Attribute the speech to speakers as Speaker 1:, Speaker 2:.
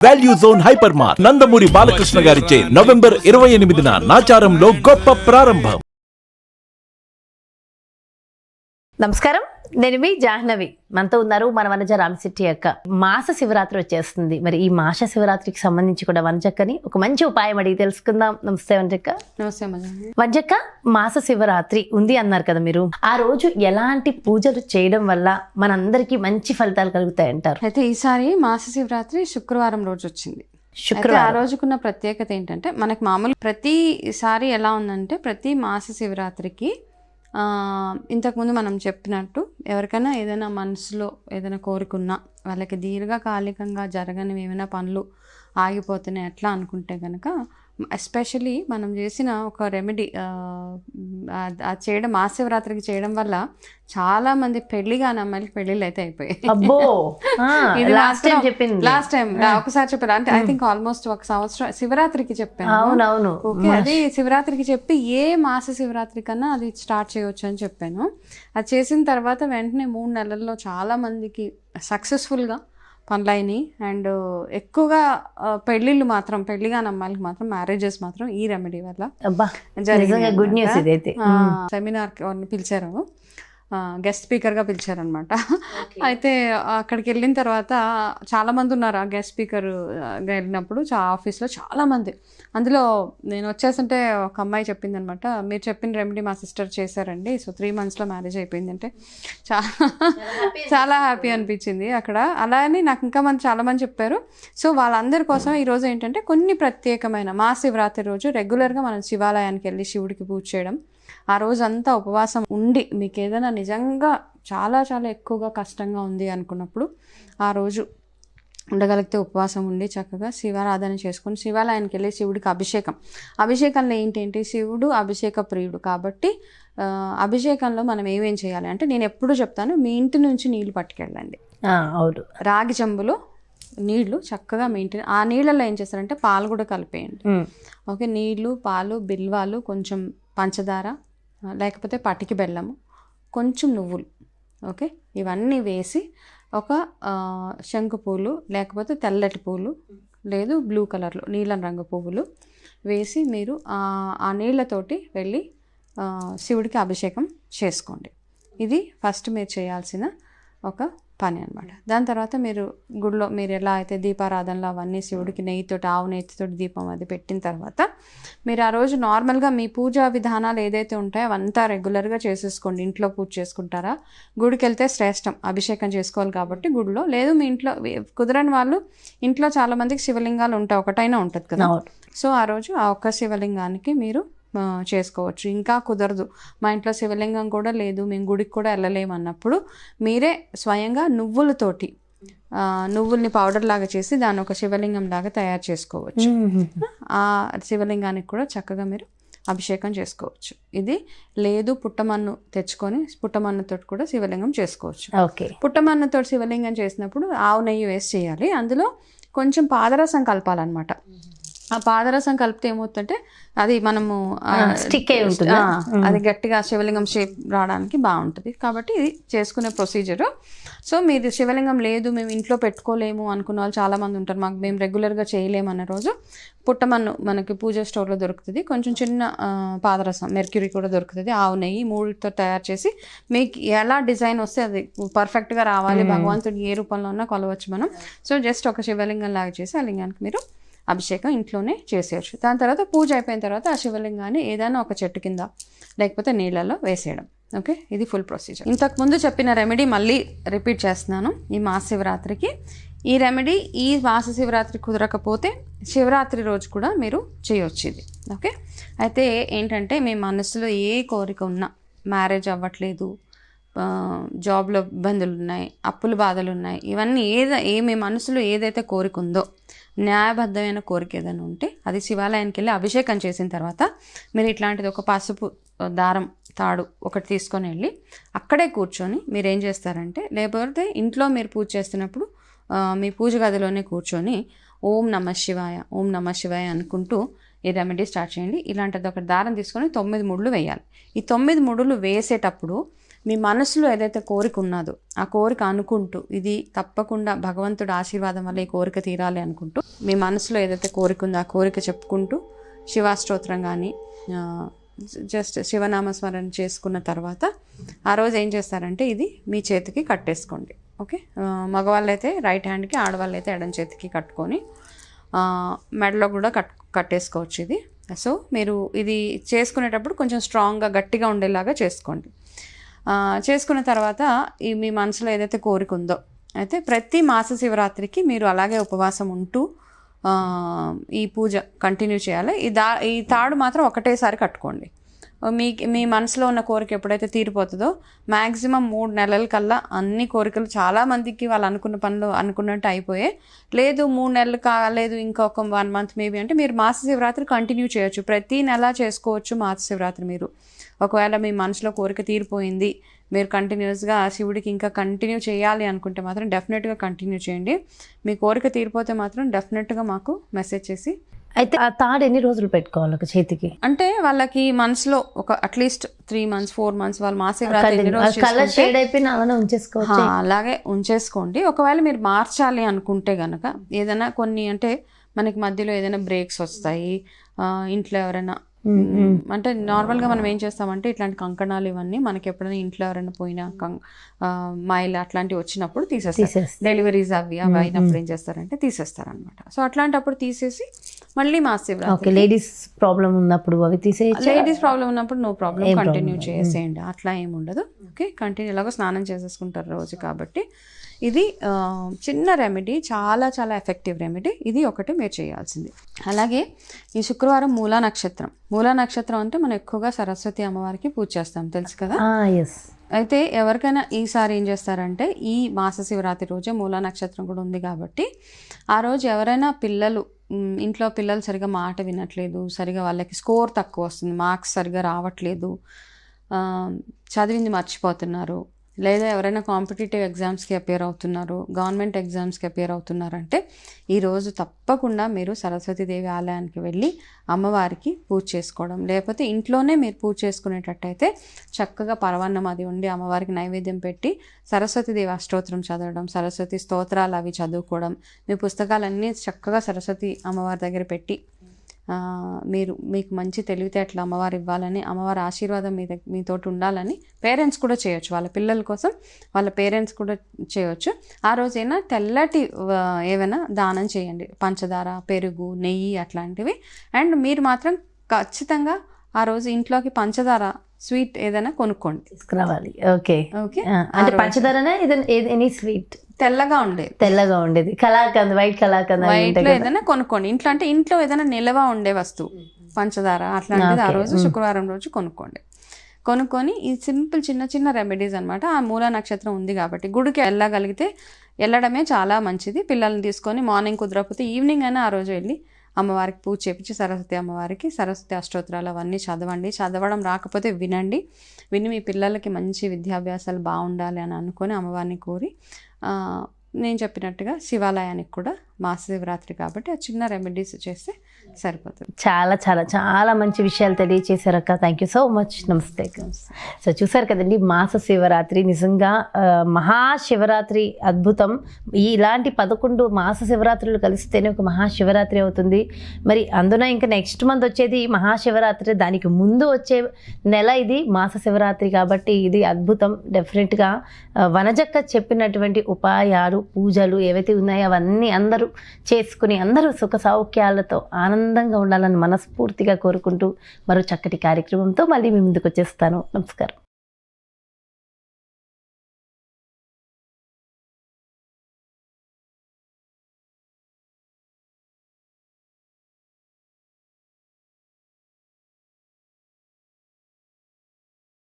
Speaker 1: Value zone hyper mart Nandamuri Balakrishna గారిచే November 28న నాచారంలో గొప్ప ప్రారంభం.
Speaker 2: నమస్కారం, నేను మీ జాహ్నవి. మనతో ఉన్నారు మన వనజ రామశెట్టి అక్క. మాస శివరాత్రి వచ్చేస్తుంది. మరి ఈ మాస శివరాత్రికి సంబంధించి కూడా వనజక్కని ఒక మంచి ఉపాయం అడిగి తెలుసుకుందాం. నమస్తే వనజక్క.
Speaker 3: నమస్తే
Speaker 2: వనజక్క, మాస శివరాత్రి ఉంది అన్నారు కదా మీరు. ఆ రోజు ఎలాంటి పూజలు చేయడం వల్ల మనందరికి మంచి ఫలితాలు కలుగుతాయి అంటారు?
Speaker 3: అయితే ఈసారి మాస శివరాత్రి శుక్రవారం రోజు వచ్చింది. ఆ రోజుకున్న ప్రత్యేకత ఏంటంటే, మనకి మామూలు ప్రతిసారి ఎలా ఉందంటే, ప్రతి మాస శివరాత్రికి ఇంతకుముందు మనం చెప్పినట్టు ఎవరికైనా ఏదైనా మనసులో ఏదైనా కోరికున్నా, వాళ్ళకి దీర్ఘకాలికంగా జరగని ఏమైనా పనులు ఆగిపోతున్నాయి అట్లా అనుకుంటే కనుక, ఎస్పెషలీ మనం చేసిన ఒక రెమెడీ అది చేయడం, మహాశివరాత్రికి చేయడం వల్ల చాలా మంది పెళ్లి కాని అమ్మాయిలకి పెళ్లిళ్ళు అయితే అయిపోయాయి. ఇది లాస్ట్ టైం ఒకసారి చెప్పారు అంటే, ఐ థింక్ ఆల్మోస్ట్ ఒక సంవత్సరం శివరాత్రికి చెప్పాను.
Speaker 2: అవునవును,
Speaker 3: అది శివరాత్రికి చెప్పి ఏ మాస శివరాత్రి కన్నా అది స్టార్ట్ చేయవచ్చు అని చెప్పాను. అది చేసిన తర్వాత వెంటనే 3 నెలల్లో చాలా మందికి సక్సెస్ఫుల్గా పనులైనాయి. అండ్ ఎక్కువగా పెళ్ళిళ్ళు మాత్రం, పెళ్లిగాని అమ్మాయిలకి మాత్రం, మ్యారేజెస్ మాత్రం ఈ రెమెడీ వల్ల
Speaker 2: గుడ్ న్యూస్. ఇదైతే
Speaker 3: సెమినార్ పిలిచారు, గెస్ట్ స్పీకర్గా పిలిచారనమాట. అయితే అక్కడికి వెళ్ళిన తర్వాత చాలామంది ఉన్నారు. ఆ గెస్ట్ స్పీకర్గా వెళ్ళినప్పుడు ఆఫీస్లో చాలామంది, అందులో నేను వచ్చేస్తుంటే ఒక అమ్మాయి చెప్పింది అనమాట, మీరు చెప్పిన రెమెడీ మా సిస్టర్ చేశారండి, సో 3 monthsలో మ్యారేజ్ అయిపోయింది అంటే చాలా హ్యాపీ అనిపించింది అక్కడ. అలానే నాకు ఇంకా చాలామంది చెప్పారు. సో వాళ్ళందరి కోసం ఈరోజు ఏంటంటే, కొన్ని ప్రత్యేకమైన మహాశివరాత్రి రోజు రెగ్యులర్గా మనం శివాలయానికి వెళ్ళి శివుడికి పూజ చేయడం, ఆ రోజంతా ఉపవాసం ఉండి, మీకు ఏదైనా నిజంగా చాలా చాలా ఎక్కువగా కష్టంగా ఉంది అనుకున్నప్పుడు ఆ రోజు ఉండగలిగితే ఉపవాసం ఉండి చక్కగా శివారాధన చేసుకొని శివాలయానికి వెళ్ళి శివుడికి అభిషేకంలో ఏంటంటే, శివుడు అభిషేక ప్రియుడు కాబట్టి అభిషేకంలో మనం ఏమేం చేయాలి అంటే, నేను ఎప్పుడు చెప్తాను, మీ ఇంటి నుంచి నీళ్లు పట్టుకెళ్ళండి.
Speaker 2: అవును,
Speaker 3: రాగి చెంబులో నీళ్లు చక్కగా మెయింటైన్, ఆ నీళ్ళలో ఏం చేస్తారంటే పాలు కూడా కలిపేయండి. ఓకే, నీళ్లు, పాలు, బిల్వాలు, కొంచెం పంచదార, లేకపోతే పటికి బెల్లము, కొంచెం నువ్వులు, ఓకే, ఇవన్నీ వేసి ఒక శంకు పూలు, లేకపోతే తెల్లటి పూలు, లేదు బ్లూ కలర్లో నీలం రంగు పువ్వులు వేసి మీరు ఆ నీళ్ళతోటి వెళ్ళి శివుడికి అభిషేకం చేసుకోండి. ఇది ఫస్ట్ మీరు చేయాల్సిన ఒక పని అనమాట. దాని తర్వాత మీరు గుడిలో మీరు ఎలా అయితే దీపారాధనలో అవన్నీ శివుడికి నెయ్యితోటి, ఆవు నెయ్యితోటి దీపం అది పెట్టిన తర్వాత, మీరు ఆ రోజు నార్మల్గా మీ పూజా విధానాలు ఏదైతే ఉంటాయో అవంతా రెగ్యులర్గా చేసేసుకోండి. ఇంట్లో పూజ చేసుకుంటారా, గుడికి వెళ్తే శ్రేష్టం, అభిషేకం చేసుకోవాలి కాబట్టి గుడిలో, లేదు మీ ఇంట్లో కుదరని వాళ్ళు ఇంట్లో చాలామందికి శివలింగాలు ఉంటాయి, ఒకటైనా ఉంటుంది కదా. సో ఆ రోజు ఆ ఒక్క శివలింగానికి మీరు చేసుకోవచ్చు. ఇంకా కుదరదు, మా ఇంట్లో శివలింగం కూడా లేదు, మేము గుడికి కూడా వెళ్ళలేము అన్నప్పుడు, మీరే స్వయంగా నువ్వుల్ని పౌడర్ లాగా చేసి దాన్ని ఒక శివలింగం లాగా తయారు చేసుకోవచ్చు. ఆ శివలింగానికి కూడా చక్కగా మీరు అభిషేకం చేసుకోవచ్చు. ఇది లేదు, పుట్టమన్ను తెచ్చుకొని పుట్టమన్నుతో కూడా శివలింగం చేసుకోవచ్చు. పుట్టమన్నుతో శివలింగం చేసినప్పుడు ఆవు నెయ్యి వేసి చేయాలి. అందులో కొంచెం పాదరసం కలపాలన్నమాట. ఆ పాదరసం కలిపితే ఏమవుతుందంటే, అది మనము
Speaker 2: స్టిక్ అయి ఉంటుంది,
Speaker 3: అది గట్టిగా శివలింగం షేప్ రావడానికి బాగుంటుంది. కాబట్టి ఇది చేసుకునే ప్రొసీజరు. సో మీరు శివలింగం లేదు, మేము ఇంట్లో పెట్టుకోలేము అనుకున్న వాళ్ళు చాలామంది ఉంటారు, మేము రెగ్యులర్గా చేయలేము అన్న రోజు పుట్టమన్ను మనకి పూజ స్టోర్లో దొరుకుతుంది, కొంచెం చిన్న పాదరసం, మెర్క్యూరీ కూడా దొరుకుతుంది, ఆవు నెయ్యి, 3తో తయారు చేసి మీకు ఎలా డిజైన్ వస్తే అది పర్ఫెక్ట్గా రావాలి, భగవంతుడు ఏ రూపంలో ఉన్నా కొలవచ్చు మనం. సో జస్ట్ ఒక శివలింగం లాగా చేసి ఆ లింగానికి మీరు అభిషేకం ఇంట్లోనే చేసేయచ్చు. దాని తర్వాత పూజ అయిపోయిన తర్వాత ఆ శివలింగాన్ని ఏదైనా ఒక చెట్టు కింద లేకపోతే నీళ్ళలో వేసేయడం. ఓకే, ఇది ఫుల్ ప్రొసీజర్. ఇంతకుముందు చెప్పిన రెమెడీ మళ్ళీ రిపీట్ చేస్తున్నాను. ఈ మహాశివరాత్రికి ఈ రెమెడీ, ఈ మాస శివరాత్రి కుదరకపోతే శివరాత్రి రోజు కూడా మీరు చేయొచ్చు ఇది. ఓకే, అయితే ఏంటంటే, మీ మనసులో ఏ కోరిక ఉన్నా, మ్యారేజ్ అవ్వట్లేదు, జాబ్లో ఇబ్బందులు ఉన్నాయి, అప్పుల బాధలు ఉన్నాయి, ఇవన్నీ మీ మనసులో ఏదైతే కోరిక ఉందో, న్యాయబద్ధమైన కోరిక ఏదైనా ఉంటే, అది శివాలయానికి వెళ్ళి అభిషేకం చేసిన తర్వాత మీరు ఇట్లాంటిది ఒక పసుపు దారం, తాడు ఒకటి తీసుకొని వెళ్ళి అక్కడే కూర్చొని మీరు ఏం చేస్తారంటే, లేకపోతే ఇంట్లో మీరు పూజ చేస్తున్నప్పుడు మీ పూజ గదిలోనే కూర్చొని ఓం నమః శివాయ, ఓం నమః శివాయ అనుకుంటూ ఈ రెమెడీ స్టార్ట్ చేయండి. ఇలాంటిది ఒక దారం తీసుకొని 9 ముడులు వేయాలి. ఈ 9 ముడులు వేసేటప్పుడు మీ మనసులో ఏదైతే కోరిక ఉన్నదో ఆ కోరిక అనుకుంటూ, ఇది తప్పకుండా భగవంతుడి ఆశీర్వాదం వల్ల ఈ కోరిక తీరాలి అనుకుంటూ, మీ మనసులో ఏదైతే కోరిక ఉందో ఆ కోరిక చెప్పుకుంటూ శివాష్టోత్రం కానీ జస్ట్ శివనామస్మరణ చేసుకున్న తర్వాత ఆ రోజు ఏం చేస్తారంటే ఇది మీ చేతికి కట్టేసుకోండి. ఓకే, మగవాళ్ళు అయితే రైట్ హ్యాండ్కి, ఆడవాళ్ళు అయితే ఎడం చేతికి కట్టుకొని మెడలో కూడా కట్టేసుకోవచ్చు ఇది. సో మీరు ఇది చేసుకునేటప్పుడు కొంచెం స్ట్రాంగ్గా గట్టిగా ఉండేలాగా చేసుకోండి. చేసుకున్న తర్వాత ఈ మీ మనసులో ఏదైతే కోరిక ఉందో అయితే ప్రతి మాస శివరాత్రికి మీరు అలాగే ఉపవాసం ఉంటూ ఈ పూజ కంటిన్యూ చేయాలి. ఈ తాడు మాత్రం ఒకటేసారి కట్టుకోండి. మీ మనసులో ఉన్న కోరిక ఎప్పుడైతే తీరిపోతుందో మ్యాక్సిమం 3 నెలల కల్లా అన్ని కోరికలు, చాలామందికి వాళ్ళు అనుకున్న పనులు అనుకున్నట్టు అయిపోయాయి. లేదు 3 నెలలు కాలేదు, ఇంకొక 1 మంత్ మేబీ అంటే మీరు మాస శివరాత్రి కంటిన్యూ చేయొచ్చు. ప్రతి నెల చేసుకోవచ్చు మాస శివరాత్రి. మీరు ఒకవేళ మీ మనసులో కోరిక తీరిపోయింది, మీరు కంటిన్యూస్గా శివుడికి ఇంకా కంటిన్యూ చేయాలి అనుకుంటే మాత్రం డెఫినెట్గా కంటిన్యూ చేయండి. మీ కోరిక తీరిపోతే మాత్రం డెఫినెట్గా మాకు మెసేజ్ చేసి.
Speaker 2: అయితే ఆ తాడు ఎన్ని రోజులు పెట్టుకోవాలి ఒక చేతికి?
Speaker 3: అంటే వాళ్ళకి మనసులో ఒక అట్లీస్ట్ 3 months 4 months వాళ్ళు మాసశివరాత్రి ఎన్ని రోజులు
Speaker 2: కలర్ షేడ్ అయిపోయినా అలానే ఉంచేసుకోవచ్చు.
Speaker 3: అలాగే ఉంచేసుకోండి. ఒకవేళ మీరు మార్చాలి అనుకుంటే గనక ఏదైనా కొన్ని అంటే మనకి మధ్యలో ఏదైనా బ్రేక్స్ వస్తాయి, ఇంట్లో ఎవరైనా అంటే నార్మల్గా మనం ఏం చేస్తామంటే ఇట్లాంటి కంకణాలు ఇవన్నీ మనకి ఎప్పుడైనా ఇంట్లో ఎవరైనా పోయినా మైల్ అట్లాంటివి వచ్చినప్పుడు తీసేస్తారు. డెలివరీస్ అవి అయినప్పుడు ఏం చేస్తారంటే తీసేస్తారనమాట. సో అట్లాంటప్పుడు తీసేసి మళ్ళీ మాసశివరాత్రి.
Speaker 2: లేడీస్ ప్రాబ్లం ఉన్నప్పుడు అవి తీసేయచ్చు.
Speaker 3: లేడీస్ ప్రాబ్లం ఉన్నప్పుడు నో ప్రాబ్లం, కంటిన్యూ చేసేయండి, అట్లా ఏమి ఉండదు. ఓకే, కంటిన్యూ ఎలాగో స్నానం చేసేసుకుంటారు రోజు కాబట్టి ఇది చిన్న రెమెడీ, చాలా చాలా ఎఫెక్టివ్ రెమెడీ. ఇది ఒకటి మీరు చేయాల్సింది. అలాగే ఈ శుక్రవారం మూలా నక్షత్రం. మూలా నక్షత్రం అంటే మనం ఎక్కువగా సరస్వతి అమ్మవారికి పూజ చేస్తాం, తెలుసు కదా. అయితే ఎవరికైనా ఈసారి ఏం చేస్తారంటే ఈ మాస శివరాత్రి రోజే మూలా నక్షత్రం కూడా ఉంది కాబట్టి ఆ రోజు ఎవరైనా ఇంట్లో పిల్లలు సరిగా మాట వినట్లేదు, సరిగా వాళ్ళకి స్కోర్ తక్కువ వస్తుంది, మార్క్స్ సరిగా రావట్లేదు, చదివింది మర్చిపోతున్నారు, లేదా ఎవరైనా కాంపిటేటివ్ ఎగ్జామ్స్కి అపేర్ అవుతున్నారు, గవర్నమెంట్ ఎగ్జామ్స్కి అపేర్ అవుతున్నారంటే ఈరోజు తప్పకుండా మీరు సరస్వతీదేవి ఆలయానికి వెళ్ళి అమ్మవారికి పూజ చేసుకోవడం, లేకపోతే ఇంట్లోనే మీరు పూజ చేసుకునేటట్టయితే చక్కగా పరవాన్నం అది ఉండి అమ్మవారికి నైవేద్యం పెట్టి సరస్వతీదేవి అష్టోత్తరం చదవడం, సరస్వతి స్తోత్రాలు అవి చదువుకోవడం, మీ పుస్తకాలన్నీ చక్కగా సరస్వతి అమ్మవారి దగ్గర పెట్టి మీకు మంచి తెలివితేటలు అమ్మవారు ఇవ్వాలని, అమ్మవారి ఆశీర్వాదం మీతోటి ఉండాలని పేరెంట్స్ కూడా చేయొచ్చు. వాళ్ళ పిల్లల కోసం వాళ్ళ పేరెంట్స్ కూడా చేయొచ్చు. ఆ రోజైనా తెల్లటి ఏమైనా దానం చేయండి, పంచదార, పెరుగు, నెయ్యి అట్లాంటివి. అండ్ మీరు మాత్రం ఖచ్చితంగా ఆ రోజు ఇంట్లోకి పంచదార స్వీట్ ఏదైనా కొనుక్కోండి,
Speaker 2: తీసుకురావాలి. ఓకే ఓకే, అంటే పంచదారనే ఎనీ స్వీట్
Speaker 3: తెల్లగా ఉండేది
Speaker 2: కలాకండ్, వైట్ కలాకండ్,
Speaker 3: వైట్లో ఏదైనా కొనుక్కోండి. ఇంట్లో అంటే ఇంట్లో ఏదైనా నిల్వ ఉండే వస్తువు పంచదార అట్లాంటిది ఆ రోజు శుక్రవారం రోజు కొనుక్కొని ఈ సింపుల్ చిన్న చిన్న రెమెడీస్ అనమాట. ఆ మూలా నక్షత్రం ఉంది కాబట్టి గుడికి వెళ్ళడమే చాలా మంచిది. పిల్లల్ని తీసుకొని మార్నింగ్ కుదరకపోతే ఈవినింగ్ అయినా ఆ రోజు వెళ్ళి అమ్మవారికి పూజ చేపించి సరస్వతి అమ్మవారికి సరస్వతి అష్టోత్తరాలు అవన్నీ చదవండి. చదవడం రాకపోతే విని మీ పిల్లలకి మంచి విద్యాభ్యాసాలు బాగుండాలి అని అనుకొని అమ్మవారిని కోరి నేను చెప్పినట్టుగా శివాలయానికి కూడా మాస శివరాత్రి కాబట్టి ఆ చిన్న రెమెడీస్ చేస్తే సరిపోతుంది.
Speaker 2: చాలా చాలా చాలా మంచి విషయాలు తెలియచేశారు అక్క. Thank you so much. నమస్తే. సో చూసారు కదండి, మాస శివరాత్రి నిజంగా మహాశివరాత్రి అద్భుతం. ఇలాంటి 11 మాస శివరాత్రులు కలిస్తేనే ఒక మహాశివరాత్రి అవుతుంది. మరి అందున ఇంకా నెక్స్ట్ మంత్ వచ్చేది మహాశివరాత్రి, దానికి ముందు వచ్చే నెల ఇది మాస శివరాత్రి కాబట్టి ఇది అద్భుతం. డెఫినెట్గా వనజక్క చెప్పినటువంటి ఉపాయాలు, పూజలు ఏవైతే ఉన్నాయో అవన్నీ అందరూ చేసుకుని అందరూ సుఖ సౌఖ్యాలతో ఆనందంగా ఉండాలని మనస్ఫూర్తిగా కోరుకుంటూ మరో చక్కటి కార్యక్రమంతో మళ్ళీ మీ ముందుకు వచ్చేస్తాను. నమస్కారం.